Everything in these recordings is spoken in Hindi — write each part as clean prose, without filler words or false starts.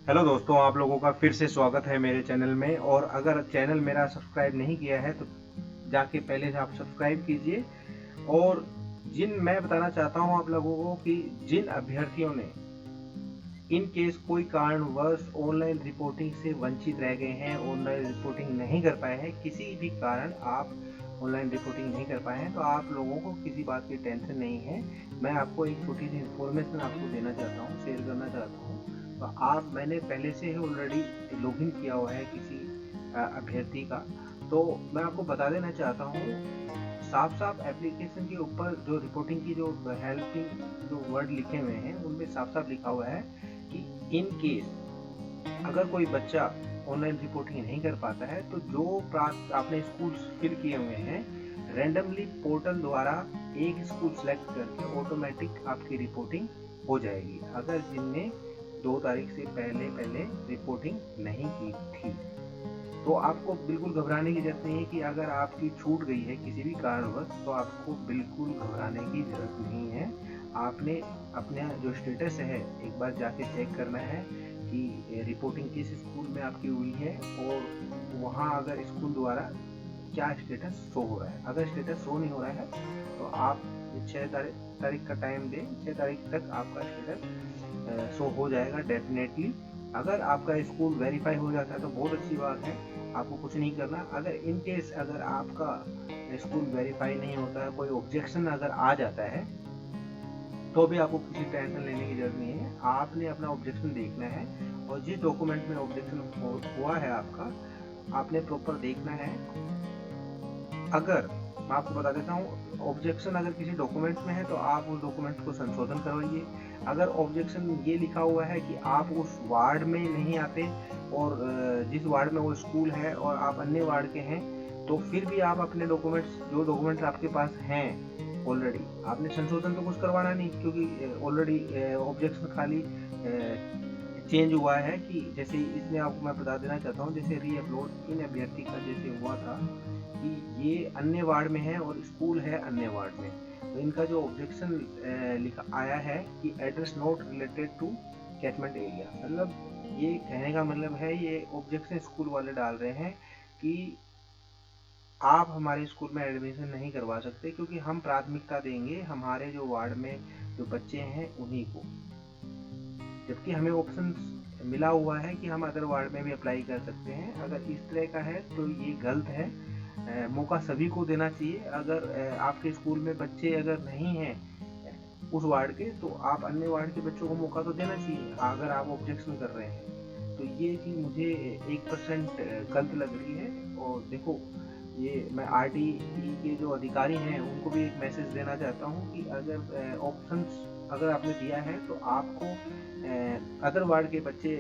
हेलो दोस्तों, आप लोगों का फिर से स्वागत है मेरे चैनल में। और अगर चैनल मेरा सब्सक्राइब नहीं किया है तो जाके पहले से आप सब्सक्राइब कीजिए। और मैं बताना चाहता हूं आप लोगों को कि जिन अभ्यर्थियों ने इन केस कोई कारणवश ऑनलाइन रिपोर्टिंग से वंचित रह गए हैं, ऑनलाइन रिपोर्टिंग नहीं कर पाए हैं, किसी भी कारण आप ऑनलाइन रिपोर्टिंग नहीं कर पाए हैं, तो आप लोगों को किसी बात की टेंशन नहीं है। मैं आपको एक छोटी सी इन्फॉर्मेशन आपको देना चाहता हूँ, शेयर करना चाहता हूँ। तो मैंने पहले से ही ऑलरेडी लॉगिन किया हुआ है किसी अभ्यर्थी का। तो मैं आपको बता देना चाहता हूँ, साफ साफ एप्लीकेशन के ऊपर जो रिपोर्टिंग की जो हेल्पिंग जो वर्ड लिखे हुए हैं उनमें साफ साफ लिखा हुआ है कि इन केस अगर कोई बच्चा ऑनलाइन रिपोर्टिंग नहीं कर पाता है तो जो आपने स्कूल फिल किए हुए हैं, रैंडमली पोर्टल द्वारा एक स्कूल सेलेक्ट करके ऑटोमेटिक आपकी रिपोर्टिंग हो जाएगी, अगर जिनने 2 तारीख से पहले पहले रिपोर्टिंग नहीं की थी। तो आपको बिल्कुल घबराने की जरूरत नहीं है कि अगर आपकी छूट गई है किसी भी कारणवश, तो आपको बिल्कुल घबराने की जरूरत नहीं है। आपने अपना जो स्टेटस है एक बार जाके चेक करना है कि रिपोर्टिंग किस स्कूल में आपकी हुई है, और वहाँ अगर स्कूल द्वारा क्या स्टेटस शो हो रहा है। अगर स्टेटस शो नहीं हो रहा है तो आप 6 तारीख का टाइम दें, 6 तारीख तक आपका स्टेटस शो हो जाएगा डेफिनेटली। अगर आपका स्कूल वेरीफाई हो जाता है तो बहुत अच्छी बात है, आपको कुछ नहीं करना। अगर इन केस अगर आपका स्कूल वेरीफाई नहीं होता है, कोई ऑब्जेक्शन अगर आ जाता है, तो भी आपको किसी टेंशन लेने की जरूरत नहीं है। आपने अपना ऑब्जेक्शन देखना है, और जिस डॉक्यूमेंट में ऑब्जेक्शन हुआ है आपका, आपने प्रॉपर देखना है। अगर मैं आपको बता देता हूँ, ऑब्जेक्शन अगर किसी डॉक्यूमेंट में है तो आप उस डॉक्यूमेंट को संशोधन करवाइए। अगर ऑब्जेक्शन ये लिखा हुआ है कि आप उस वार्ड में नहीं आते, और जिस वार्ड में वो स्कूल है और आप अन्य वार्ड के हैं, तो फिर भी आप अपने डॉक्यूमेंट्स, जो डॉक्यूमेंट्स आपके पास हैं ऑलरेडी, आपने संशोधन तो कुछ करवाना नहीं, क्योंकि ऑलरेडी ऑब्जेक्शन खाली चेंज हुआ है। कि जैसे इसमें आपको मैं बता देना चाहता हूँ, जैसे री अपलोड इन अभ्यर्थी का जैसे हुआ था कि ये अन्य वार्ड में है और स्कूल है अन्य वार्ड में, तो इनका जो ऑब्जेक्शन लिखा आया है कि address not related to catchment area, मतलब ये कहने का मतलब है, ये ऑब्जेक्शन स्कूल वाले डाल रहे हैं कि आप हमारे स्कूल में एडमिशन नहीं करवा सकते, क्योंकि हम प्राथमिकता देंगे हमारे जो वार्ड में जो बच्चे हैं उन्हीं को, जबकि हमें ऑप्शन मिला हुआ है कि हम अदर वार्ड में भी अप्लाई कर सकते हैं। अगर इस तरह का है तो ये गलत है। मौका सभी को देना चाहिए। अगर आपके स्कूल में बच्चे अगर नहीं हैं उस वार्ड के, तो आप अन्य वार्ड के बच्चों को मौका तो देना चाहिए, अगर आप ऑब्जेक्शन कर रहे हैं। तो ये चीज़ मुझे 1% गलत लग रही है। और देखो, ये मैं आरटीई के जो अधिकारी हैं उनको भी एक मैसेज देना चाहता हूँ कि अगर ऑप्शंस अगर आपने दिया है तो आपको अदर वार्ड के बच्चे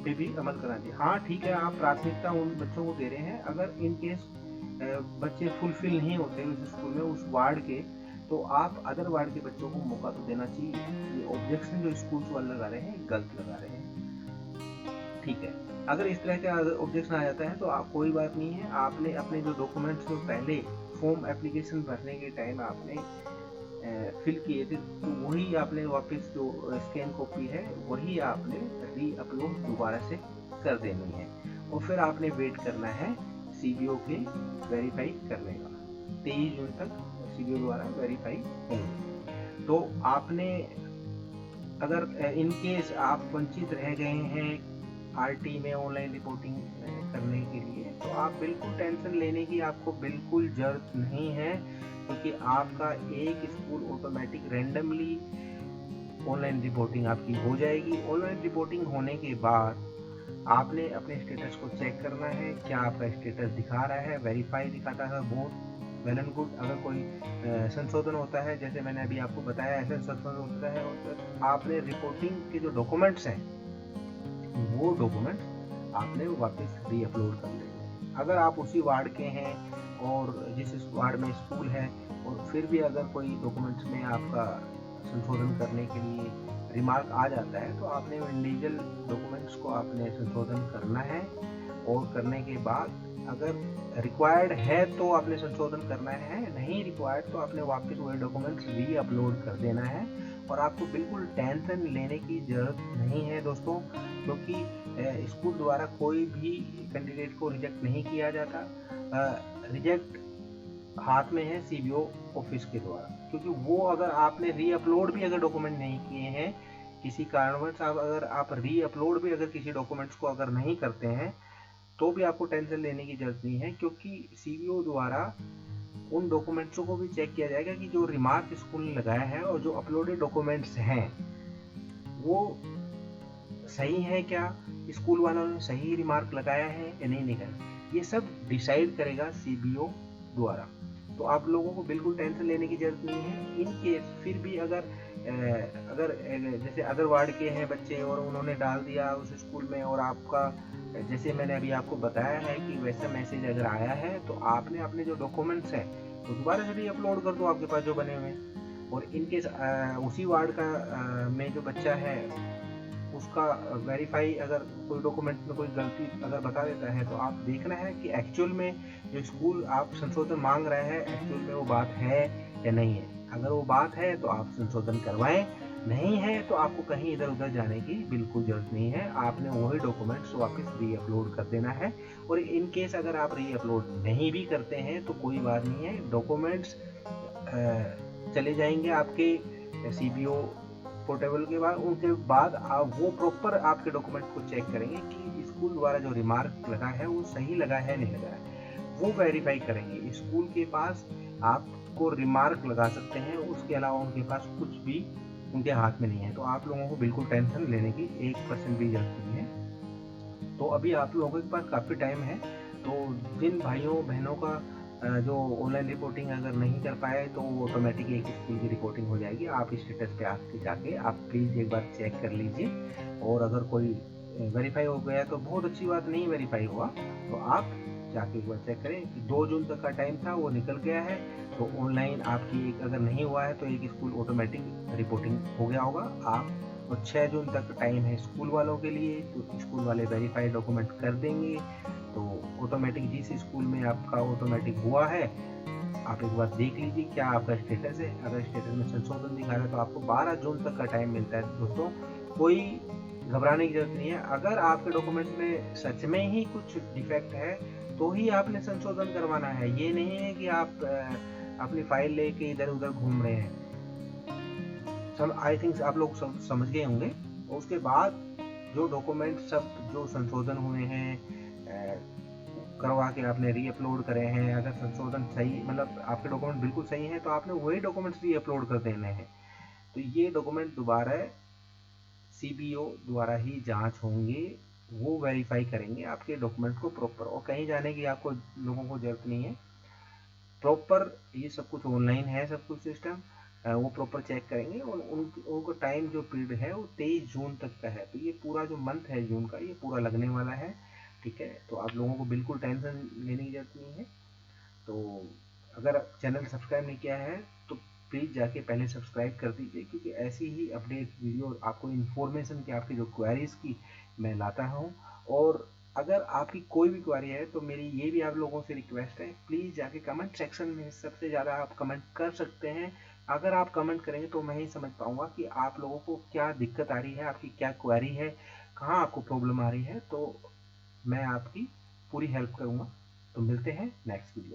पे भी अमल करना चाहिए। हाँ ठीक है, आप प्राथमिकता उन बच्चों को दे रहे हैं, अगर इन केस बच्चे फुलफिल नहीं होते उस स्कूल में उस वार्ड के, तो आप अदर वार्ड के बच्चों को मौका तो देना चाहिए। ये ऑब्जेक्शन जो स्कूल वाले लगा रहे हैं गलत लगा रहे हैं। ठीक है, अगर इस तरह का ऑब्जेक्शन आ जाता है तो आप कोई बात नहीं है, आपने अपने जो डॉक्यूमेंट्स जो पहले फॉर्म एप्लीकेशन भरने के टाइम आपने फिल किए थे, तो वही आपने वापस जो स्कैन कॉपी है वही आपने री अपलोड दोबारा से कर देनी है, और फिर आपने वेट करना है सीबीओ के वेरीफाई करने का। 23 जून तक सीबीओ द्वारा वेरीफाई होंगे। तो आपने अगर इन केस आप वंचित रह गए हैं आरटी में ऑनलाइन रिपोर्टिंग करने के लिए, तो आप बिल्कुल टेंशन लेने की आपको बिल्कुल जरूरत नहीं है, क्योंकि आपका एक school automatic randomly online reporting आपकी हो जाएगी। ऑनलाइन रिपोर्टिंग होने के बाद आपने अपने स्टेटस को चेक करना है, क्या आपका स्टेटस दिखा रहा है, वेरीफाई दिखाता है, बहुत वेल एंड गुड। अगर कोई संशोधन होता है, जैसे मैंने अभी आपको बताया ऐसे संशोधन होता है, और आपने रिपोर्टिंग के जो डॉक्यूमेंट्स हैं वो डॉक्यूमेंट्स आपने वापस री अपलोड कर देंगे। अगर आप उसी वार्ड के हैं और जिस वार्ड में स्कूल है, और फिर भी अगर कोई डॉक्यूमेंट्स में आपका संशोधन करने के लिए रिमार्क आ जाता है, तो आपने इंडिविजुअल डॉक्यूमेंट्स को आपने संशोधन करना है, और करने के बाद अगर रिक्वायर्ड है तो आपने संशोधन करना है, नहीं रिक्वायर्ड तो आपने वापस वही डॉक्यूमेंट्स री अपलोड कर देना है। और आपको बिल्कुल टेंशन लेने की ज़रूरत नहीं है दोस्तों। क्योंकि स्कूल द्वारा कोई भी कैंडिडेट को रिजेक्ट नहीं किया जाता। रिजेक्ट हाथ में है सीबीओ ऑफिस के द्वारा, क्योंकि वो अगर आपने री अपलोड भी अगर डॉक्यूमेंट नहीं किए हैं, किसी कारणवश अगर आप री अपलोड भी अगर किसी डॉक्यूमेंट्स को अगर नहीं करते हैं, तो भी आपको टेंशन लेने की जरूरत नहीं है, क्योंकि सीबीओ द्वारा उन डॉक्यूमेंट्सों को भी चेक किया जाएगा कि जो रिमार्क स्कूल ने लगाया है और जो अपलोडेड डॉक्यूमेंट्स हैं वो सही है क्या, स्कूल वालों ने सही रिमार्क लगाया है या नहीं लगाया, ये सब डिसाइड करेगा सीबीओ द्वारा। तो आप लोगों को बिल्कुल टेंशन लेने की जरूरत नहीं है। इन केस फिर भी अगर जैसे अदर वार्ड के हैं बच्चे और उन्होंने डाल दिया उस स्कूल में, और आपका जैसे मैंने अभी आपको बताया है कि वैसा मैसेज अगर आया है, तो आपने अपने जो डॉक्यूमेंट्स हैं वो दोबारा से भी अपलोड कर दो आपके पास जो बने हुए हैं। और इन केस उसी वार्ड का में जो बच्चा है उसका वेरीफाई अगर कोई डॉक्यूमेंट में कोई गलती अगर बता देता है, तो आप देखना है कि एक्चुअल में जो स्कूल आप संशोधन मांग रहे हैं एक्चुअल में वो बात है या नहीं है। अगर वो बात है तो आप संशोधन करवाएं, नहीं है तो आपको कहीं इधर उधर जाने की बिल्कुल जरूरत नहीं है। आपने वही डॉक्यूमेंट्स वापस री अपलोड कर देना है। और इन केस अगर आप री अपलोड नहीं भी करते हैं तो कोई बात नहीं है, डॉक्यूमेंट्स चले जाएंगे आपके सीबीओ पोर्टेबल के बाद। उनके बाद आप वो प्रॉपर आपके डॉक्यूमेंट को चेक करेंगे कि स्कूल द्वारा जो रिमार्क लगा है वो सही लगा है नहीं लगा है, वो वेरीफाई करेंगे। स्कूल के पास आपको रिमार्क लगा सकते हैं, उसके अलावा उनके पास कुछ भी उनके हाथ में नहीं है। तो आप लोगों को बिल्कुल टेंशन लेने की 1% भी जरूरत नहीं है। तो अभी आप लोगों के पास काफ़ी टाइम है। तो जिन भाइयों बहनों का जो ऑनलाइन रिपोर्टिंग अगर नहीं कर पाए तो ऑटोमेटिक एक स्कूल की रिपोर्टिंग हो जाएगी। आप स्टेटस पे आके जाके आप प्लीज़ एक बार चेक कर लीजिए। और अगर कोई वेरीफाई हो गया तो बहुत अच्छी बात, नहीं वेरीफाई हुआ तो आप जाके एक बार चेक करें कि 2 जून तक का टाइम था वो निकल गया है। तो ऑनलाइन आपकी एक अगर नहीं हुआ है तो एक स्कूल ऑटोमेटिक रिपोर्टिंग हो गया होगा आप। और 6 जून तक टाइम है स्कूल वालों के लिए, तो स्कूल वाले वेरीफाई डॉक्यूमेंट कर देंगे। तो ऑटोमेटिक जिस स्कूल में आपका ऑटोमेटिक हुआ है आप एक बार देख लीजिए क्या आपका स्टेटस है। अगर स्टेटस में संशोधन दिखा रहा है तो आपको 12 जून तक का टाइम मिलता है दोस्तों। कोई घबराने की जरूरत नहीं है। अगर आपके डॉक्यूमेंट में सच में ही कुछ डिफेक्ट है तो ही आपने संशोधन करवाना है। ये नहीं है कि आप अपनी फाइल लेके इधर उधर घूम रहे हैं। आई थिंक आप लोग समझ गए होंगे। और उसके बाद जो डॉक्यूमेंट सब जो संशोधन हुए हैं करवा के आपने री अपलोड करे हैं, अगर संशोधन सही मतलब आपके डॉक्यूमेंट बिल्कुल सही है तो आपने वही डॉक्यूमेंट्स री अपलोड कर देने हैं। तो ये डॉक्यूमेंट दोबारा सीबीओ द्वारा ही जांच होंगे, वो वेरीफाई करेंगे आपके डॉक्यूमेंट को प्रॉपर। और कहीं जाने की आपको लोगों को जरूरत नहीं है। प्रॉपर ये सब कुछ ऑनलाइन है, सब कुछ सिस्टम वो प्रॉपर चेक करेंगे। और उनको टाइम जो पीरियड है वो 23 जून तक का है। तो ये पूरा जो मंथ है जून का ये पूरा लगने वाला है। ठीक है, तो आप लोगों को बिल्कुल टेंशन लेने की जरूरत नहीं है। तो अगर चैनल सब्सक्राइब नहीं किया है तो प्लीज़ जाके पहले सब्सक्राइब कर दीजिए, क्योंकि ऐसी ही अपडेट वीडियो आपको इन्फॉर्मेशन की आपकी जो क्वेरीज की मैं लाता हूँ। और अगर आपकी कोई भी क्वेरी है तो मेरी ये भी आप लोगों से रिक्वेस्ट है, प्लीज़ जाके कमेंट सेक्शन में सबसे ज़्यादा आप कमेंट कर सकते हैं। अगर आप कमेंट करेंगे तो मैं ही समझ पाऊँगा कि आप लोगों को क्या दिक्कत आ रही है, आपकी क्या क्वेरी है, कहाँ आपको प्रॉब्लम आ रही है। तो मैं आपकी पूरी हेल्प करूँगा। तो मिलते हैं नेक्स्ट वीडियो।